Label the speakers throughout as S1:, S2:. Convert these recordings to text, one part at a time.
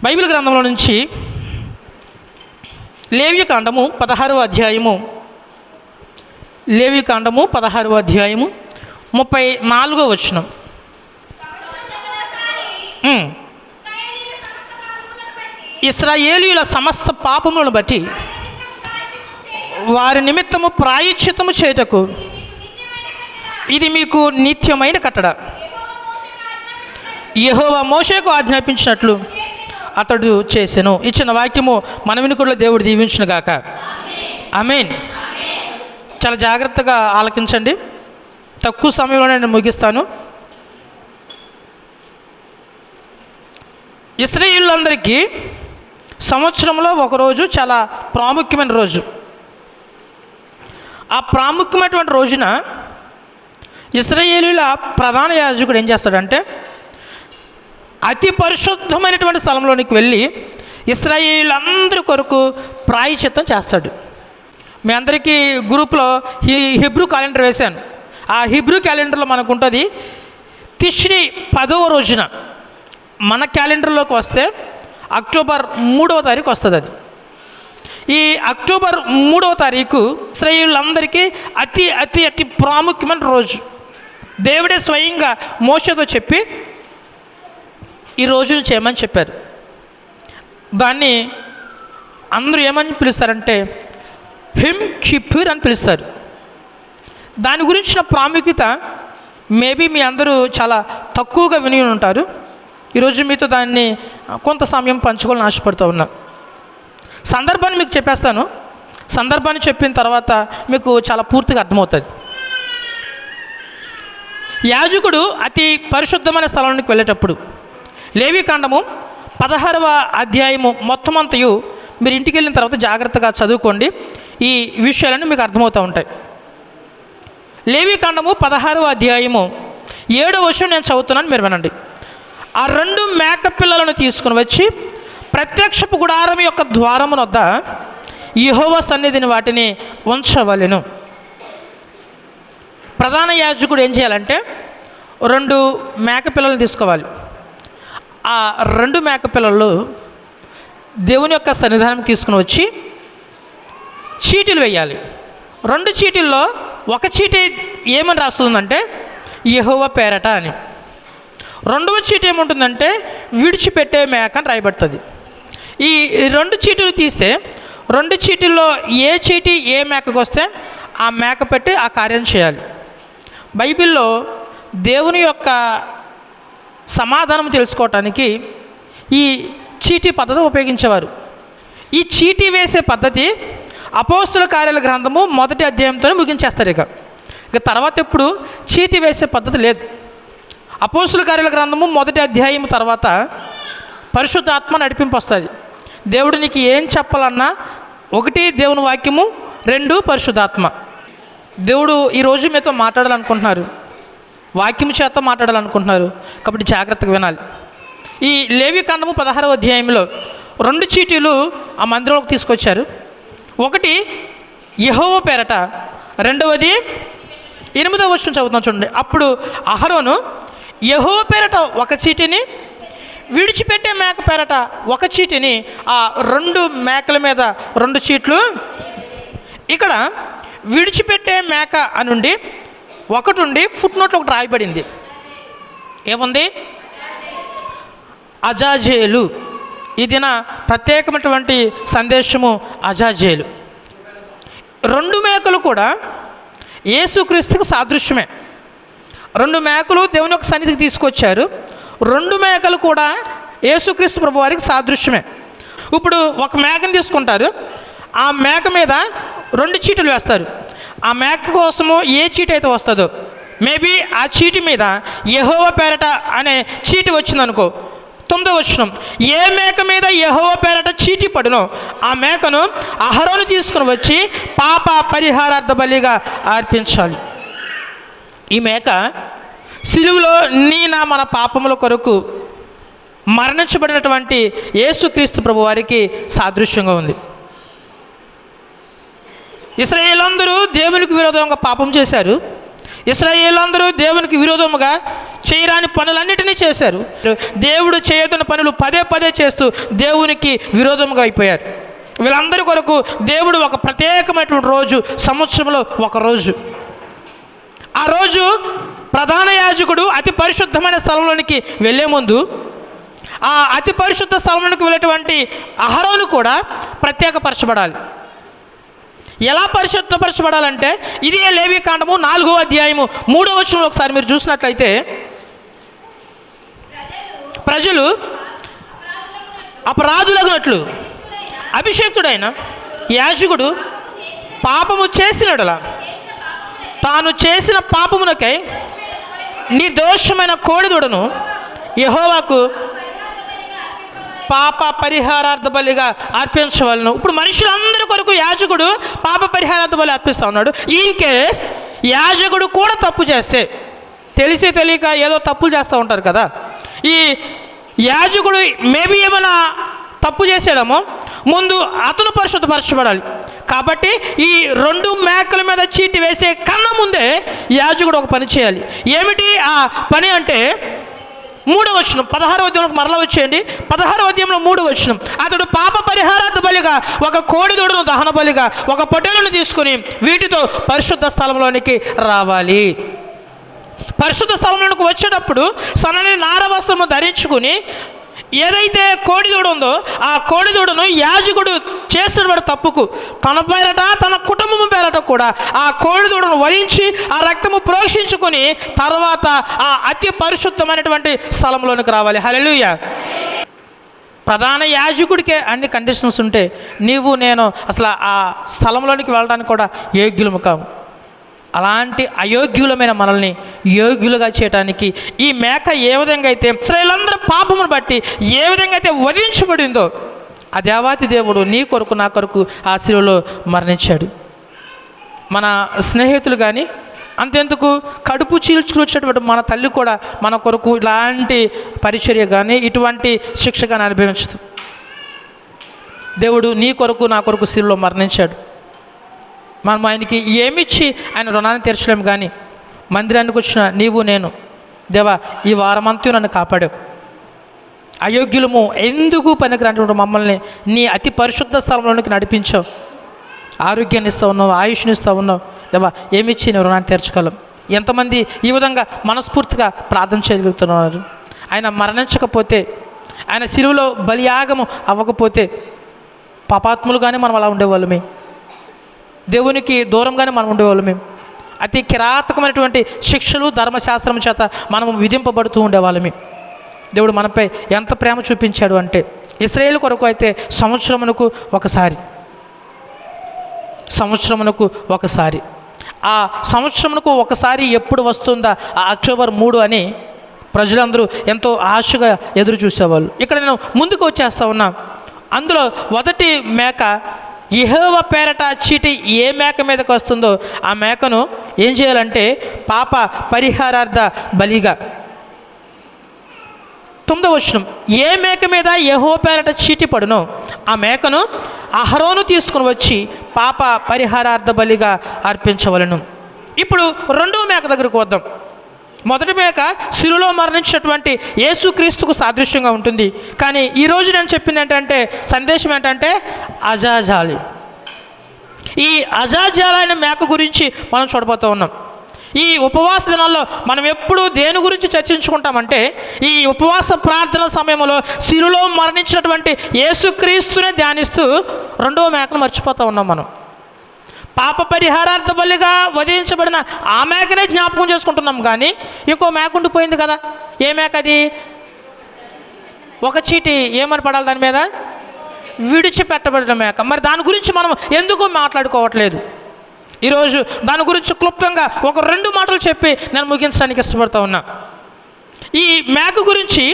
S1: Bible గ్రంథంలో నుంచి లేవియకాండము 16వ అధ్యాయము 34వ వచనం. ఇశ్రాయేలీయుల సమస్త పాపములను బట్టి వారి నిమిత్తము ప్రాయశ్చిత్తము చేయుటకు ఇది మీకు నిత్యమైన కట్టడ. యెహోవా మోషేకు ఆజ్ఞాపించినట్లు అతడు చేసెను. ఇచ్చిన వాక్యము మన వినుకుల్లో దేవుడు దీవించును గాక. ఆమేన్. చాలా జాగ్రత్తగా ఆలకించండి. తక్కువ సమయంలో నేను ముగిస్తాను. ఇశ్రాయేలీయులందరికీ సంవత్సరంలో ఒకరోజు చాలా ప్రాముఖ్యమైన రోజు. ఆ ప్రాముఖ్యమైనటువంటి రోజున ఇశ్రాయేలీయుల ప్రధాన యాజకుడు ఏం చేస్తాడంటే అతి పరిశుద్ధమైనటువంటి స్థలంలోనికి వెళ్ళి ఇశ్రాయేలీయులందరి కొరకు ప్రాయశ్చిత్తం చేస్తాడు. మీ అందరికీ గ్రూప్లో హిబ్రూ క్యాలెండర్ వేశాను. ఆ హిబ్రూ క్యాలెండర్లో మనకు ఉంటుంది తిష్రీ 10వ రోజున. మన క్యాలెండర్లోకి వస్తే అక్టోబర్ 3వ తారీఖు వస్తుంది. అది ఈ అక్టోబర్ 3వ తారీఖు ఇశ్రాయేలీయులందరికీ అతి అతి అతి ప్రాముఖ్యమైన రోజు. దేవుడే స్వయంగా మోషేతో చెప్పి ఈ రోజును చేయమని చెప్పారు. దాన్ని అందరూ ఏమని పిలుస్తారంటే హిమ్ కిప్పుర్ అని పిలుస్తారు. దాని గురించిన ప్రాముఖ్యత మేబీ మీ అందరూ చాలా తక్కువగా విని ఉంటారు. ఈరోజు మీతో దాన్ని కొంత సమయం పంచుకోవాలని ఆశపడుతూ ఉన్నా. సందర్భాన్ని మీకు చెప్పేస్తాను. సందర్భాన్ని చెప్పిన తర్వాత మీకు చాలా పూర్తిగా అర్థమవుతుంది. యాజకుడు అతి పరిశుద్ధమైన స్థలానికి వెళ్ళేటప్పుడు లేవికాండము 16వ అధ్యాయము మొత్తం అంతయు మీరు ఇంటికి వెళ్ళిన తర్వాత జాగ్రత్తగా చదువుకోండి. ఈ విషయాలన్నీ మీకు అర్థమవుతూ ఉంటాయి. లేవికాండము 16వ అధ్యాయము 7వ వచనం నేను చదువుతున్నాను, మీరు వినండి. ఆ 2 మేక పిల్లలను తీసుకుని వచ్చి ప్రత్యక్షపు గుడారం యొక్క ద్వారము వద్ద యెహోవా సన్నిధిని వాటిని ఉంచవలెను. ప్రధాన యాజకుడు ఏం చేయాలంటే 2 మేక పిల్లలను తీసుకోవాలి. ఆ 2 మేక పిల్లలు దేవుని యొక్క సన్నిధానం తీసుకుని వచ్చి చీటీలు వేయాలి. 2 చీటీల్లో ఒక చీటీ ఏమని రాస్తుందంటే యెహోవా పేరట అని. 2వ చీటీ ఏముంటుందంటే విడిచిపెట్టే మేక అని రాయబడుతుంది. ఈ 2 చీటీలు తీస్తే 2 చీటీల్లో ఏ చీటీ ఏ మేకకు వస్తే ఆ మేక పెట్టి ఆ కార్యం చేయాలి. బైబిల్లో దేవుని యొక్క సమాధానం తెలుసుకోవటానికి ఈ చీటీ పద్ధతి ఉపయోగించేవారు. ఈ చీటీ వేసే పద్ధతి అపోస్తుల కార్యాల గ్రంథము 1వ అధ్యాయంతో ముగించేస్తారు. ఇక తర్వాత ఎప్పుడు చీటీ వేసే పద్ధతి లేదు. అపోస్తుల కార్యాల గ్రంథము 1వ అధ్యాయం తర్వాత పరిశుద్ధాత్మ నడిపింపు వస్తుంది. దేవుడు నీకు ఏం చెప్పాలన్నా 1 దేవుని వాక్యము, 2 పరిశుద్ధాత్మ. దేవుడు ఈరోజు మీతో మాట్లాడాలనుకుంటున్నారు, వాక్యము చేత మాట్లాడాలనుకుంటున్నారు. కాబట్టి జాగ్రత్తగా వినాలి. ఈ లేవికాండము 16వ అధ్యాయంలో 2 చీటీలు ఆ మందిరంలోకి తీసుకొచ్చారు. ఒకటి యెహోవా పేరట, రెండవది 8వ వచనం చదువుతున్నాం చూడండి. అప్పుడు అహరోను యెహోవా పేరట ఒక చీటీని, విడిచిపెట్టే మేక పేరట ఒక చీటీని, ఆ 2 మేకల మీద 2 చీట్లు. ఇక్కడ విడిచిపెట్టే మేక అనుండి ఒకటి ఉండి ఫుట్ నోట్లో ఒకటి రాయబడింది. ఏముంది? అజాజేలు. ఇది నా ప్రత్యేకమైనటువంటి సందేశము. అజాజేలు 2 మేకలు కూడా యేసుక్రీస్తుకు సాదృశ్యమే. 2 మేకలు దేవుని యొక్క సన్నిధికి తీసుకొచ్చారు. 2 మేకలు కూడా యేసుక్రీస్తు ప్రభు వారికి సాదృశ్యమే. ఇప్పుడు ఒక మేకను తీసుకుంటారు, ఆ మేక మీద 2 చీటీలు వేస్తారు. ఆ మేక కోసము ఏ చీటీ అయితే వస్తుందో, మేబీ ఆ చీటీ మీద యెహోవా పేరట అనే చీటీ వచ్చిందనుకో, 9వ వచనం, ఏ మేక మీద యెహోవా పేరట చీటీ పడునో ఆ మేకను అహరోను తీసుకుని వచ్చి పాప పరిహారార్థ బలిగా అర్పించాలి. ఈ మేక సిలువలో మన పాపముల కొరకు మరణించబడినటువంటి యేసుక్రీస్తు ప్రభు వారికి సాదృశ్యంగా ఉంది. ఇశ్రాయేలందరూ దేవునికి విరోధంగా పాపం చేశారు. ఇశ్రాయేలందరూ దేవునికి విరోధముగా చేయరాని పనులన్నిటినీ చేశారు. దేవుడు చేయొద్దని పనులు పదే పదే చేస్తూ దేవునికి విరోధముగా అయిపోయారు. వీళ్ళందరి కొరకు దేవుడు ఒక ప్రత్యేకమైనటువంటి రోజు, సంవత్సరంలో ఒక రోజు. ఆ రోజు ప్రధాన యాజకుడు అతి పరిశుద్ధమైన స్థలంలోనికి వెళ్ళే ముందు ఆ అతి పరిశుద్ధ స్థలంలోనికి వెళ్ళేటువంటి అహరోను కూడా ప్రత్యేకపరచబడాలి. ఎలా పరిశుద్ధపరచబడాలంటే ఇదే లేవి కాండము 4వ అధ్యాయము 3వ వచనంలో ఒకసారి మీరు చూసినట్లయితే, ప్రజలు అపరాధులగునట్లు అభిషేక్తుడైన యాజకుడు పాపము చేసినడలా తాను చేసిన పాపమునకై నిర్దోషమైన కోడిదూడను యెహోవాకు పాప పరిహారార్థ బలిగా అర్పించవలను. ఇప్పుడు మనుషులందరి కొరకు యాజకుడు పాప పరిహారార్థ బలి అర్పిస్తూ ఉన్నాడు. ఇన్ కేస్ యాజకుడు కూడా తప్పు చేస్తే, తెలిసి తెలియక ఏదో తప్పులు చేస్తూ ఉంటారు కదా, ఈ యాజకుడు మేబీ ఏమైనా తప్పు చేసేయడమో ముందు అతను పరిశుద్ధపరచబడాలి. కాబట్టి ఈ 2 మేకల మీద చీటి వేసే కన్నా ముందే యాజకుడు ఒక పని చేయాలి. ఏమిటి ఆ పని అంటే 3వ వచనం, 16వ అధ్యాయంలోకి మరలా వచ్చేయండి. 16వ అధ్యాయంలో 3వ వచనం, అతడు పాప పరిహారార్థ బలిగా ఒక కోడిదూడను దహన బలిగా ఒక పొట్టేలును తీసుకుని వీటితో పరిశుద్ధ స్థలంలోనికి రావాలి. పరిశుద్ధ స్థలంలోనికి వచ్చేటప్పుడు సన్నని నార వస్త్రము ధరించుకుని ఏదైతే కోడిదూడ ఉందో ఆ కోడిదూడను యాజకుడు చేసినటువంటి తప్పుకు తన పేరట తన కుటుంబం పేరట కూడా ఆ కోడిదూడను వరించి ఆ రక్తము ప్రోక్షించుకొని తర్వాత ఆ అతి పరిశుద్ధమైనటువంటి స్థలంలోనికి రావాలి. హల్లెలూయా. ప్రధాన యాజకుడికే అన్ని కండిషన్స్ ఉంటే నీవు నేను అసలు ఆ స్థలంలోనికి వెళ్ళడానికి కూడా యోగ్యులము కాము. అలాంటి అయోగ్యులమైన మనల్ని యోగ్యులుగా చేయడానికి ఈ మేక ఏ విధంగా అయితే ఇశ్రాయేలందరి పాపమును బట్టి ఏ విధంగా అయితే వధించబడిందో ఆ దేవాతి దేవుడు నీ కొరకు నా కొరకు ఆ శిలువలో మరణించాడు. మన స్నేహితులు కానీ అంతెందుకు కడుపు చీల్చుకొచ్చేటువంటి మన తల్లి కూడా మన కొరకు ఇలాంటి పరిచర్య కానీ ఇటువంటి శిక్ష కానీ అనుభవించదు. దేవుడు నీ కొరకు నా కొరకు శిలువలో మరణించాడు. మనం ఆయనకి ఏమిచ్చి ఆయన రుణాన్ని తీర్చలేము. కానీ మందిరానికి వచ్చిన నీవు నేను, దేవా ఈ వారమంతా నన్ను కాపాడావు, అయోగ్యులము ఎందుకు పనికిరానటువంటి మమ్మల్ని నీ అతి పరిశుద్ధ స్థలంలోనికి నడిపించావు, ఆరోగ్యాన్ని ఇస్తూ ఉన్నావు, ఆయుష్ని ఇస్తూ ఉన్నావు, దేవా ఏమిచ్చి నేను రుణాన్ని తీర్చగలం. ఎంతమంది ఈ విధంగా మనస్ఫూర్తిగా ప్రార్థన చేయగలుగుతున్నారు? ఆయన మరణించకపోతే, ఆయన శిలువలో బలియాగము అవ్వకపోతే పాపాత్ములుగానే మనం అలా ఉండేవాళ్ళమే, దేవునికి దూరంగానే మనం ఉండేవాళ్ళం. మేము అతి కిరాతకమైనటువంటి శిక్షలు ధర్మశాస్త్రం చేత మనము విధింపబడుతూ ఉండేవాళ్ళమే. దేవుడు మనపై ఎంత ప్రేమ చూపించాడు అంటే ఇశ్రాయేలు కొరకు అయితే సంవత్సరమునకు ఒకసారి ఆ సంవత్సరమునకు ఒకసారి ఎప్పుడు వస్తుందా ఆ అక్టోబర్ 3 అని ప్రజలందరూ ఎంతో ఆశగా ఎదురు చూసేవాళ్ళు. ఇక్కడ నేను ముందుకు వచ్చేస్తా ఉన్నా. అందులో మొదటి మేక యెహోవా పేరట చీటి ఏ మేక మీదకి వస్తుందో ఆ మేకను ఏం చేయాలంటే పాప పరిహారార్థ బలిగా. 9వ వచనం, ఏ మేక మీద యెహోవా పేరట చీటి పడునో ఆ మేకను అహరోను తీసుకుని వచ్చి పాప పరిహారార్థ బలిగా అర్పించవలను. ఇప్పుడు 2వ మేక దగ్గరకు వద్దాం. మొదటి మేక శిలువలో మరణించినటువంటి యేసుక్రీస్తుకు సాదృశ్యంగా ఉంటుంది. కానీ ఈరోజు నేను చెప్పింది ఏంటంటే సందేశం ఏంటంటే అజాజాలి. ఈ అజాజాలి అనే మేక గురించి మనం చూడబోతూ ఉన్నాం. ఈ ఉపవాస దినాల్లో మనం ఎప్పుడు దేని గురించి చర్చించుకుంటామంటే ఈ ఉపవాస ప్రార్థన సమయంలో శిలువలో మరణించినటువంటి యేసుక్రీస్తునే ధ్యానిస్తూ 2వ మేకను మర్చిపోతూ ఉన్నాం. మనం పాప పరిహారార్థ బలిగా వధించబడిన ఆ మేకనే జ్ఞాపకం చేసుకుంటున్నాం. కానీ ఇంకో మేక ఉండిపోయింది కదా. ఏ మేక అది? ఒక చీటి ఏమని పడాలి దాని మీద? విడిచిపెట్టబడిన మేక. మరి దాని గురించి మనం ఎందుకు మాట్లాడుకోవట్లేదు? ఈరోజు దాని గురించి క్లుప్తంగా ఒక 2 మాటలు చెప్పి నేను ముగించడానికి ఇష్టపడతా ఉన్నా. ఈ మేక గురించి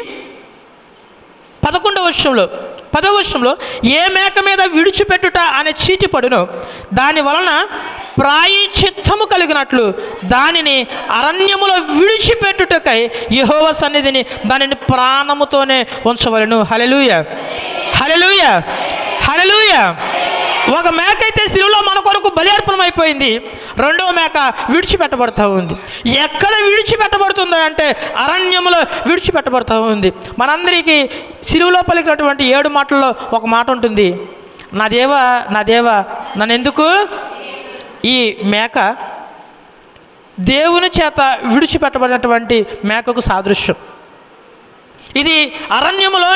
S1: 11వ వచనంలో 10వ వచనంలో ఏ మేక మీద విడిచిపెట్టుట అనే చీటి పడునో దాని వలన ప్రాయశ్చిత్తము కలిగినట్లు దానిని అరణ్యములో విడిచిపెట్టుటకై యెహోవా సన్నిధిని దానిని ప్రాణముతోనే ఉంచవలెను. హల్లెలూయా, హల్లెలూయా, హల్లెలూయా. ఒక మేక అయితే సిలువలో మన కొరకు బలి అర్పణం అయిపోయింది, రెండవ మేక విడిచిపెట్టబడుతూ ఉంది. ఎక్కడ విడిచిపెట్టబడుతుందో అంటే అరణ్యంలో విడిచిపెట్టబడుతూ ఉంది. మనందరికీ సిలువలో పలికినటువంటి 7 మాటల్లో ఒక మాట ఉంటుంది, నా దేవా నా దేవా నన్ను ఎందుకు. ఈ మేక దేవుని చేత విడిచిపెట్టబడినటువంటి మేకకు సాదృశ్యం. ఇది అరణ్యములో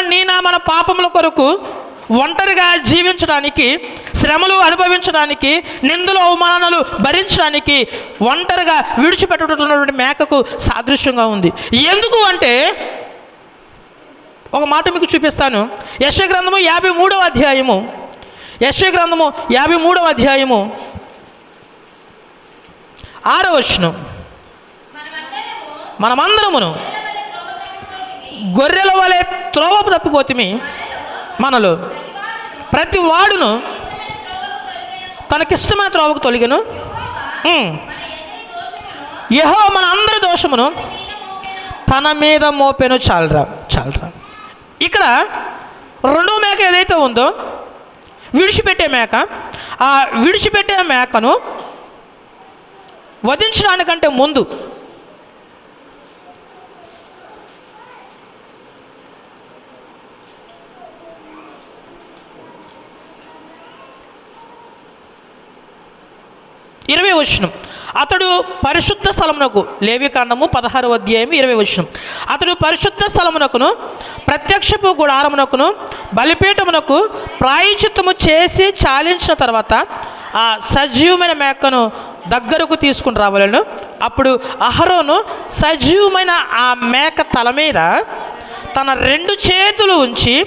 S1: మన పాపముల కొరకు ఒంటరిగా జీవించడానికి, శ్రమలు అనుభవించడానికి, నిందలు అవమానాలు భరించడానికి ఒంటరిగా విడిచిపెట్టబడినటువంటి మేకకు సాదృశ్యంగా ఉంది. ఎందుకు అంటే ఒక మాట మీకు చూపిస్తాను. యెషయా గ్రంథము 53వ అధ్యాయము, యెషయా గ్రంథము 53వ అధ్యాయము 6వ వచనం, మనమందరమును గొర్రెల వలె త్రోవ తప్పిపోతిమి, మనలో ప్రతి వాడును తనకిష్టమైన త్రోవకు తొలగెను, యెహోవా మన అందరి దోషమును తన మీద మోపెను. చాలరా. ఇక్కడ రెండో మేక ఏదైతే ఉందో విడిచిపెట్టే మేక, ఆ విడిచిపెట్టే మేకను వధించడానికంటే ముందు ఇరవై వచనం, అతడు పరిశుద్ధ స్థలమునకు, లేవికాండము 16వ అధ్యాయం 20వ వచనం, అతడు పరిశుద్ధ స్థలమునకును ప్రత్యక్షపు గుడారమునకును బలిపీఠమునకు ప్రాయశ్చిత్తము చేసి చాలించిన తర్వాత ఆ సజీవమైన మేకను దగ్గరకు తీసుకుని రావాలను. అప్పుడు అహరోను సజీవమైన ఆ మేక తల మీద తన 2 చేతులు ఉంచి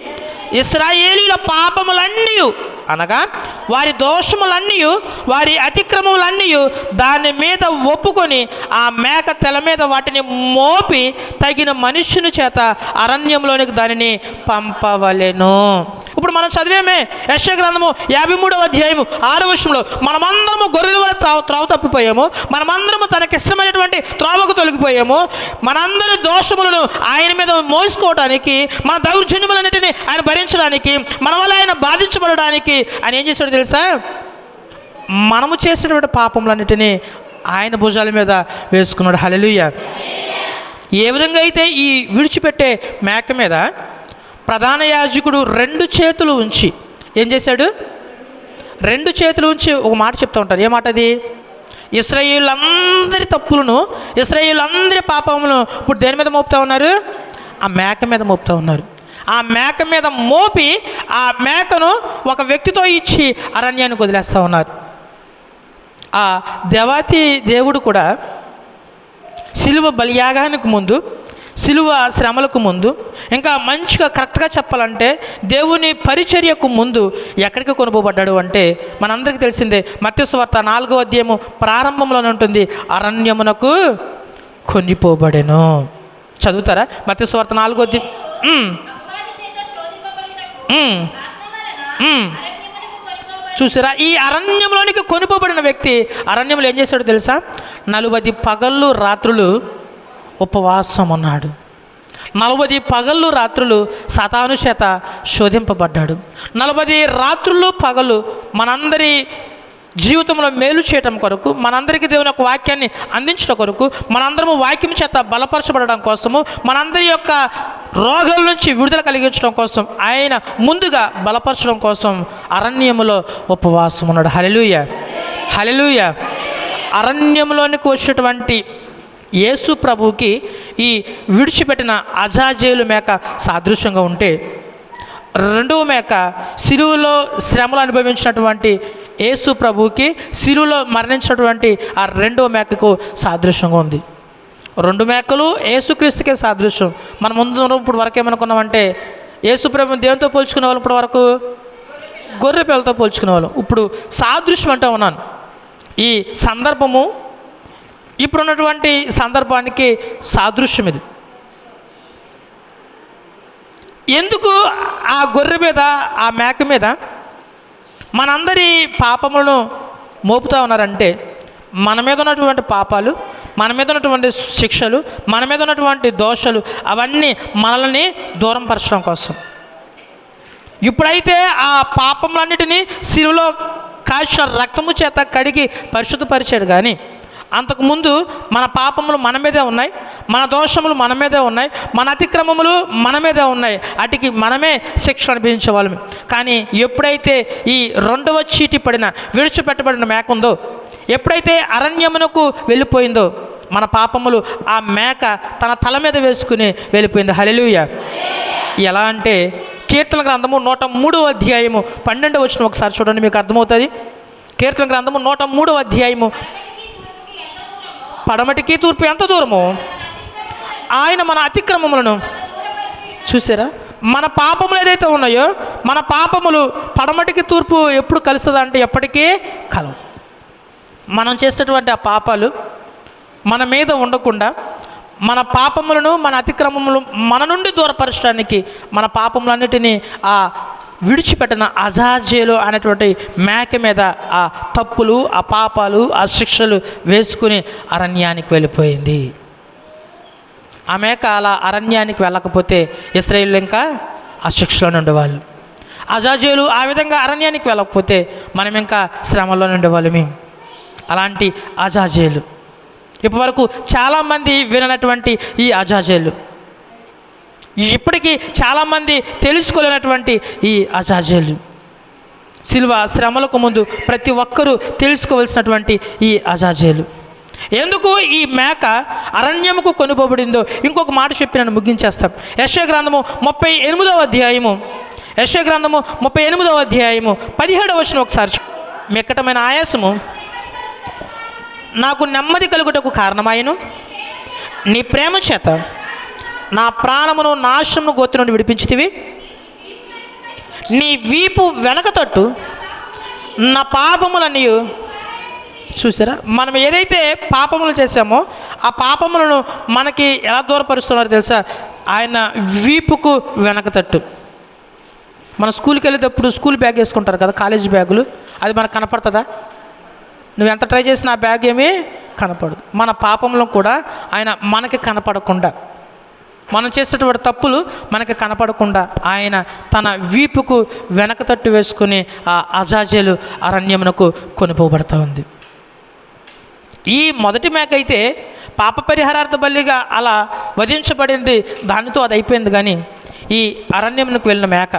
S1: ఇశ్రాయేలీయుల పాపములన్నీ అనగా వారి దోషములన్నీ, వారి అతిక్రమములన్నీ దాని మీద ఒప్పుకొని ఆ మేక తెల మీద వాటిని మోపి తగిన మనుష్యుని చేత అరణ్యంలోనికి దానిని పంపవలెను. ఇప్పుడు మనం చదివేమే యెషయా గ్రంథము 53వ అధ్యాయము 6వ వచనంలో, మనమందరము గొర్రెల వలె త్రోవ తప్పిపోయాము, మనమందరము తనకిష్టమైనటువంటి త్రోవకు తొలగిపోయాము, మనందరి దోషములను ఆయన మీద మోసుకోవడానికి, మన దౌర్జన్యములన్నిటిని ఆయన భరించడానికి, మన వల్ల ఆయన బాధించబడడానికి ఆయన ఏం చేశాడో తెలుసా? మనము చేసినటువంటి పాపములన్నిటినీ ఆయన భుజాల మీద వేసుకున్నాడు. హల్లెలూయా. ఏ విధంగా అయితే ఈ విడిచిపెట్టే మేక మీద ప్రధాన యాజకుడు 2 చేతులు ఉంచి ఏం చేశాడు? 2 చేతులు ఉంచి ఒక మాట చెప్తూ ఉంటారు. ఏ మాట అది? ఇశ్రాయేలులందరి తప్పులను, ఇశ్రాయేలులందరి పాపములను ఇప్పుడు దేని మీద మోపుతూ ఉన్నారు? ఆ మేక మీద మోపుతూ ఉన్నారు. ఆ మేక మీద మోపి ఆ మేకను ఒక వ్యక్తితో ఇచ్చి అరణ్యానికి వదిలేస్తూ ఉన్నారు. ఆ దేవాతి దేవుడు కూడా సిలువ బలియాగానికి ముందు, సిలువ శ్రమలకు ముందు, ఇంకా మంచిగా కరెక్ట్గా చెప్పాలంటే దేవుని పరిచర్యకు ముందు ఎక్కడికి కొనుపోబడ్డాడు అంటే మనందరికీ తెలిసిందే. మత్తయి సువార్త 4వ అధ్యాయము ప్రారంభంలోనే ఉంటుంది, అరణ్యమునకు కొనిపోబడెను. చదువుతారా? మత్తయి సువార్త 4వ అధ్యాయం. చూసారా? ఈ అరణ్యంలోనికి కొనిపోబడిన వ్యక్తి అరణ్యంలో ఏం చేశాడో తెలుసా? 40 పగళ్ళు రాత్రులు ఉపవాసం ఉన్నాడు. 40 పగళ్ళు రాత్రులు సాతాను చేత శోధింపబడ్డాడు. 40 రాత్రులు పగలు మనందరి జీవితంలో మేలు చేయటం కొరకు, మనందరికీ దేవుని యొక్క వాక్యాన్ని అందించడం కొరకు, మనందరము వాక్యం చేత బలపరచబడడం కోసము, మనందరి యొక్క రోగాల నుంచి విడుదల కలిగించడం కోసం, ఆయన ముందుగా బలపరచడం కోసం అరణ్యములో ఉపవాసం ఉన్నాడు. హల్లెలూయా. హల్లెలూయా. అరణ్యంలోనికి వచ్చినటువంటి యేసు ప్రభువుకి ఈ విడిచిపెట్టిన అజాజేలు మేక సాదృశ్యంగా ఉంటే, రెండవ మేక సిలువలో శ్రమలు అనుభవించినటువంటి యేసు ప్రభువుకి సిలువలో మరణించినటువంటి ఆ రెండవ మేకకు సాదృశ్యంగా ఉంది. 2 మేకలు యేసుక్రీస్తుకే సాదృశ్యం. మన ముందు ఇప్పుడు వరకు ఏమనుకున్నామంటే యేసు ప్రభువుని దేవునితో పోల్చుకునే వాళ్ళు, ఇప్పుడు వరకు గొర్రె పిల్లలతో పోల్చుకునే వాళ్ళు. ఇప్పుడు సాదృశ్యం అంటే ఉన్నాను. ఈ సందర్భము ఇప్పుడున్నటువంటి సందర్భానికి సాదృశ్యం ఇది. ఎందుకు ఆ గొర్రె మీద, ఆ మేక మీద మనందరి పాపములను మోపుతూ ఉన్నారంటే, మన మీద ఉన్నటువంటి పాపాలు, మన మీద ఉన్నటువంటి శిక్షలు, మన మీద ఉన్నటువంటి దోషాలు అవన్నీ మనల్ని దూరం పరచడం కోసం. ఇప్పుడైతే ఆ పాపములన్నిటినీ సిలువలో కాచిన రక్తము చేత కడిగి పరిశుద్ధపరిచాడు. కానీ అంతకుముందు మన పాపములు మన మీదే ఉన్నాయి, మన దోషములు మన మీదే ఉన్నాయి, మన అతిక్రమములు మన మీదే ఉన్నాయి. వాటికి మనమే శిక్ష అనుభవించే వాళ్ళమే. కానీ ఎప్పుడైతే ఈ రెండవ చీటి పడిన విడిచిపెట్టబడిన మేక ఉందో, ఎప్పుడైతే అరణ్యమునకు వెళ్ళిపోయిందో, మన పాపములు ఆ మేక తన తల మీద వేసుకుని వెళ్ళిపోయింది. హల్లెలూయా. ఎలా అంటే కీర్తన గ్రంథము 103వ అధ్యాయము 12వ వచనం ఒకసారి చూడండి, మీకు అర్థమవుతుంది. కీర్తన గ్రంథము 103వ అధ్యాయము పడమటికి తూర్పు ఎంత దూరము ఆయన మన అతిక్రమములను చూసారా. మన పాపములు ఏదైతే ఉన్నాయో, మన పాపములు పడమటికి తూర్పు ఎప్పుడు కలుస్తుందా అంటే ఎప్పటికీ కలవు. మనం చేసేటువంటి ఆ పాపాలు మన మీద ఉండకుండా, మన పాపములను మన అతిక్రమములు మన నుండి దూరపరచడానికి మన పాపములన్నిటినీ ఆ విడిచిపెట్టిన అజాజేలు అనేటువంటి మేక మీద ఆ తప్పులు, ఆ పాపాలు, ఆ శిక్షలు వేసుకుని అరణ్యానికి వెళ్ళిపోయింది. ఆ మేక అలా అరణ్యానికి వెళ్ళకపోతే ఇశ్రాయేలు ఇంకా ఆ శిక్షలో ఉండేవాళ్ళు. అజాజేలు ఆ విధంగా అరణ్యానికి వెళ్ళకపోతే మనం ఇంకా శ్రమలో ఉండేవాళ్ళమే. అలాంటి అజాజేలు ఇప్పటివరకు చాలామంది విననటువంటి ఈ అజాజేలు, ఇప్పటికీ చాలామంది తెలుసుకోలేనటువంటి ఈ అజాజేలు, శిలువ శ్రమలకు ముందు ప్రతి ఒక్కరూ తెలుసుకోవలసినటువంటి ఈ అజాజేలు. ఎందుకు ఈ మేక అరణ్యముకు కొనుపోబడిందో ఇంకొక మాట చెప్పి నన్ను ముగించేస్తాం. యెషయా గ్రంథము 38వ అధ్యాయము, యెషయా గ్రంథము 38వ అధ్యాయము 17వ వచనం ఒకసారి. మిక్కటమైన ఆయాసము నాకు నెమ్మది కలుగుటకు కారణమాయను, నీ ప్రేమ చేత నా ప్రాణమును నాశనము గోతి నుండి విడిపించితివి. నీ వీపు వెనక తట్టు నా పాపములన్నీ. చూసారా, మనం ఏదైతే పాపములు చేశామో ఆ పాపములను మనకి ఎలా దూరపరుస్తున్నారో తెలుసా? ఆయన వీపుకు వెనక తట్టు. మన స్కూల్కి వెళ్ళేటప్పుడు స్కూల్ బ్యాగ్ వేసుకుంటారు కదా, కాలేజీ బ్యాగులు, అది మనకు కనపడుతుందా? నువ్వు ఎంత ట్రై చేసినా ఆ బ్యాగ్ ఏమీ కనపడదు. మన పాపంలో కూడా ఆయన మనకి కనపడకుండా, మనం చేసేటువంటి తప్పులు మనకి కనపడకుండా ఆయన తన వీపుకు వెనక తట్టు వేసుకుని ఆ అజాజేలు అరణ్యమునకు కొనిపోబడతా ఉంది. ఈ మొదటి మేక అయితే పాప పరిహారార్థ బలిగా అలా వధించబడింది, దానితో అది అయిపోయింది. కానీ ఈ అరణ్యమునకు వెళ్ళిన మేక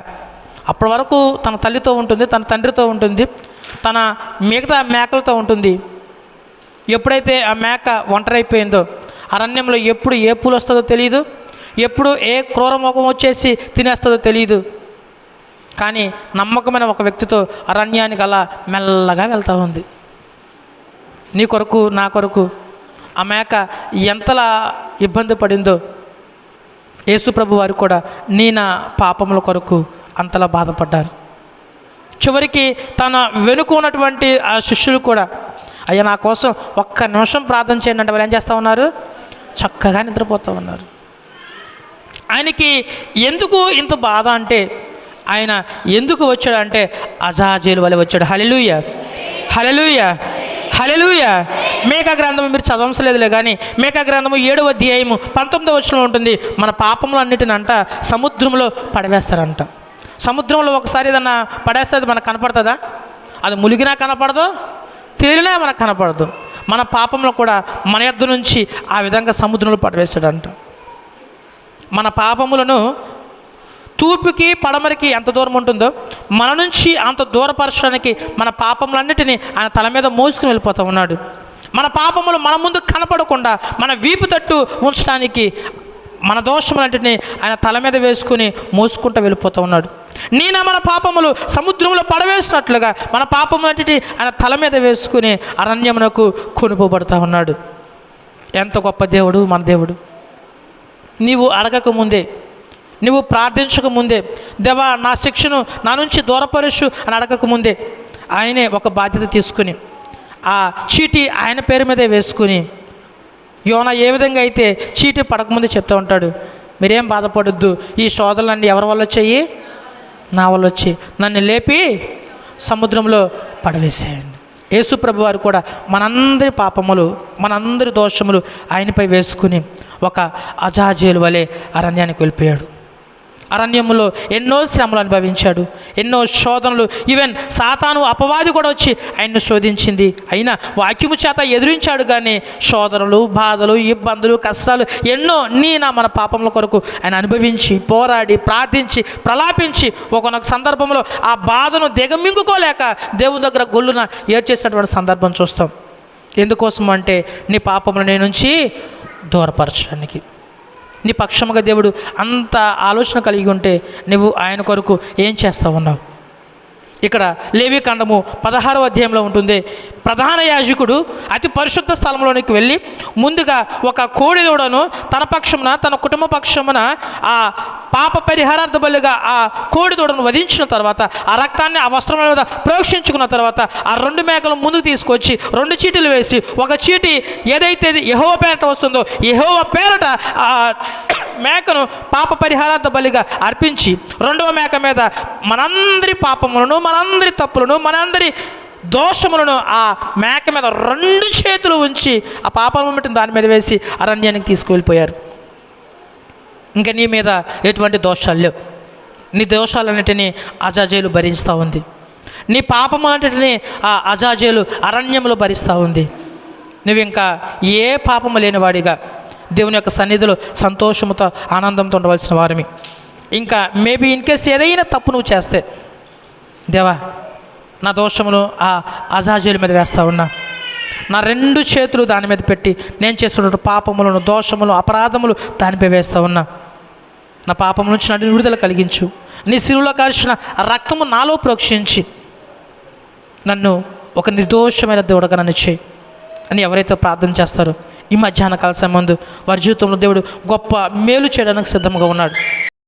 S1: అప్పటి వరకు తన తల్లితో ఉంటుంది, తన తండ్రితో ఉంటుంది, తన మిగతా మేకలతో ఉంటుంది. ఎప్పుడైతే ఆ మేక ఒంటరైపోయిందో, అరణ్యంలో ఎప్పుడు ఏ పూలు వస్తుందో తెలియదు, ఎప్పుడు ఏ క్రూర ముఖం వచ్చేసి తినేస్తుందో తెలియదు. కానీ నమ్మకమైన ఒక వ్యక్తితో అరణ్యానికి అలా మెల్లగా వెళ్తూ ఉంది. నీ కొరకు నా కొరకు ఆ మేక ఎంతలా ఇబ్బంది పడిందో యేసు ప్రభు వారు కూడా నీ నా పాపముల కొరకు అంతలా బాధపడ్డారు. చివరికి తన వెనుక ఉన్నటువంటి ఆ శిష్యులు కూడా, అయ్యా నా కోసం ఒక్క నిమిషం ప్రార్థన చేయండి అంటే వాళ్ళు ఏం చేస్తూ ఉన్నారు? చక్కగా నిద్రపోతూ ఉన్నారు. ఆయనకి ఎందుకు ఇంత బాధ అంటే, ఆయన ఎందుకు వచ్చాడు అంటే అజాజేలు వలె వచ్చాడు. హల్లెలూయా, హల్లెలూయా, హల్లెలూయా. మేకా గ్రంథము మీరు చదవసలేదులే, కానీ మేకా గ్రంథము 7వ అధ్యాయము 19వ వచనంలో ఉంటుంది. మన పాపములు అన్నిటిని అంట సముద్రంలో పడవేస్తారంట. సముద్రంలో ఒకసారి ఏదన్నా పడేస్తే అది మనకు కనపడుతుందా? అది ములిగినా కనపడదు, తేలినా మనకు కనపడదు. మన పాపంలో కూడా మన యొద్ద నుంచి ఆ విధంగా సముద్రంలో పడవేస్తాడంట. మన పాపములను తూర్పుకి పడమరికి ఎంత దూరం ఉంటుందో మన నుంచి అంత దూరపరచడానికి మన పాపములన్నిటినీ ఆయన తల మీద మోసుకుని వెళ్ళిపోతూ ఉన్నాడు. మన పాపములు మన ముందు కనపడకుండా మన వీపు తట్టు ఉంచడానికి మన దోషములన్నిటినీ ఆయన తల మీద వేసుకుని మోసుకుంటూ వెళ్ళిపోతూ ఉన్నాడు. నేనా మన పాపములు సముద్రంలో పడవేసినట్లుగా మన పాపములన్నిటినీ ఆయన తల మీద వేసుకుని అరణ్యమునకు కొనుపోబడతా ఉన్నాడు. ఎంత గొప్ప దేవుడు మన దేవుడు! నీవు అడగకముందే, నువ్వు ప్రార్థించకముందే, దేవా నా శిక్షను నా నుంచి దూరపరచు అని అడగకముందే ఆయనే ఒక బాధ్యత తీసుకుని ఆ చీటీ ఆయన పేరు మీదే వేసుకుని, యోనా ఏ విధంగా అయితే చీటీ పడకముందే చెప్తూ ఉంటాడు, మీరేం బాధపడొద్దు, ఈ శోధనలన్నీ ఎవరి వల్ల వచ్చాయి? నా వల్ల వచ్చి నన్ను లేపి సముద్రంలో పడవేసేయండి. యేసు ప్రభు వారు కూడా మనందరి పాపములు మనందరి దోషములు ఆయనపై వేసుకుని ఒక అజాజేలు వలె అరణ్యానికి వెళ్ళిపోయాడు. అరణ్యములో ఎన్నో శ్రమలు అనుభవించాడు, ఎన్నో శోధనలు, ఈవెన్ సాతాను అపవాది కూడా వచ్చి ఆయన్ను శోధించింది. అయినా వాక్యము చేత ఎదిరించాడు. కానీ శోధనలు, బాధలు, ఇబ్బందులు, కష్టాలు ఎన్నో మన పాపముల కొరకు ఆయన అనుభవించి, పోరాడి, ప్రార్థించి, ప్రలాపించి ఒకనొక సందర్భంలో ఆ బాధను దిగమింగుకోలేక దేవుని దగ్గర గొల్లున ఏడ్చేసినటువంటి సందర్భం చూస్తాం. ఎందుకోసం అంటే నీ పాపములు నీ నుంచి దూరపరచడానికి. నీ పక్షముగా దేవుడు అంత ఆలోచన కలిగి ఉంటే నువ్వు ఆయన కొరకు ఏం చేస్తూ ఉన్నావు? ఇక్కడ లేవీకాండము 16వ అధ్యాయంలో ఉంటుంది. ప్రధాన యాజకుడు అతి పరిశుద్ధ స్థలంలోనికి వెళ్ళి ముందుగా ఒక కోడి దూడను తన పక్షమున, తన కుటుంబ పక్షమున ఆ పాప పరిహారార్థ బలిగా ఆ కోడి దూడను వధించిన తర్వాత ఆ రక్తాన్ని ఆ వస్త్రం మీద ప్రోక్షించుకున్న తర్వాత ఆ 2 మేకలు ముందుకు తీసుకొచ్చి 2 చీటీలు వేసి, ఒక చీటి ఏదైతే యెహోవా పేరట వస్తుందో యెహోవా పేరట ఆ మేకను పాప పరిహారార్థ బలిగా అర్పించి, 2వ మేక మీద మనందరి పాపములను, మనందరి తప్పులను, మనందరి దోషములను ఆ మేక మీద 2 చేతులు ఉంచి ఆ పాపములను దాని మీద వేసి అరణ్యానికి తీసుకువెళ్ళిపోయారు. ఇంకా నీ మీద ఎటువంటి దోషాలు లేవు. నీ దోషాలన్నిటినీ అజాజేలు భరిస్తూ ఉంది. నీ పాపములన్నిటినీ ఆ అజాజేలు అరణ్యములు భరిస్తూ ఉంది. నువ్వు ఇంకా ఏ పాపము లేనివాడిగా దేవుని యొక్క సన్నిధిలో సంతోషముతో, ఆనందంతో ఉండవలసిన వారిని. ఇంకా మేబీ ఇన్కేస్ ఏదైనా తప్పు నువ్వు చేస్తే, దేవా నా దోషములు ఆ అజాజేలు మీద వేస్తూ ఉన్నా, నా 2 చేతులు దాని మీద పెట్టి నేను చేస్తున్న పాపములను, దోషములు, అపరాధములు దానిపై వేస్తూ ఉన్నా, నా పాపం నుంచి నన్ను విడుదల కలిగించు, నీ శిలువలో కాల్చిన రక్తము నాలో ప్రోక్షించి నన్ను ఒక నిర్దోషమైన దేవుడుగా నన్ను చేయి అని ఎవరైతే ప్రార్థన చేస్తారో ఈ మధ్యాహ్న కాల సమయం ముందు వారి జీవితంలో దేవుడు గొప్ప మేలు చేయడానికి సిద్ధంగా ఉన్నాడు.